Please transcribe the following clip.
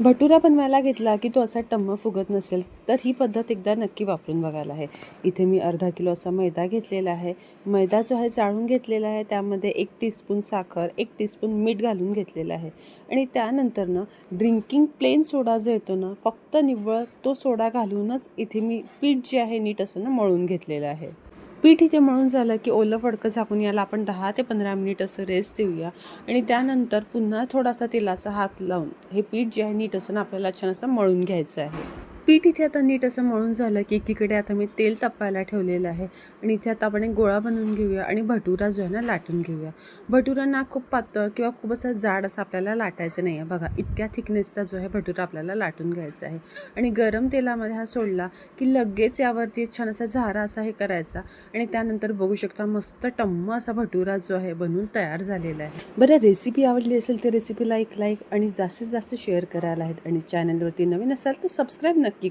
भटुरा बनवायला घेतला की तो असा टम्म फुगत नसेल तर ही पद्धत एकदा नक्की वापरून बघायला आहे. इथे मी अर्धा किलो असा मैदा घेतलेला आहे. मैदा जो आहे चाळून घेतलेला आहे. त्यामध्ये 1 टीस्पून साखर, 1 टीस्पून मीठ घालून घेतलेलं आहे आणि त्यानंतर ना ड्रिंकिंग प्लेन सोडा जो येतो ना, फक्त निव्वळ तो सोडा घालूनच इथे मी पीठ जे आहे नीट असं ना मळून घेतलेलं आहे. पीठ इथे मळून झालं की ओलं फडकं झाकून याला आपण 10 ते 15 मिनिट असं रेस्ट देऊया आणि त्यानंतर पुन्हा थोडासा तेलाचा हात लावून हे पीठ जे आहे नीट असं ना आपल्याला छान असं मळून घ्यायचं आहे. पीठ इथे आता नीट असं मळून झालं की एकीकडे आता मी तेल तापायला ठेवलेलं आहे आणि इथे आता आपण एक गोळा बनवून घेऊया आणि भटुरा जो आहे ना लाटून घेऊया. भटुरा ना खूप पातळ किंवा खूप असा जाड असं आपल्याला लाटायचं नाही आहे. बघा इतक्या थिकनेसचा जो आहे भटुरा आपल्याला लाटून घ्यायचा आहे आणि गरम तेलामध्ये हा सोडला की लगेच यावरती छान असा झारा असा हे करायचा आणि त्यानंतर बघू शकता मस्त टम्म असा भटुरा जो आहे बनून तयार झालेला आहे. बरं, रेसिपी आवडली असेल तर रेसिपीला एक लाईक आणि जास्तीत जास्त शेअर करायला आहेत आणि चॅनलवरती नवीन असाल तर सबस्क्राईब नक्की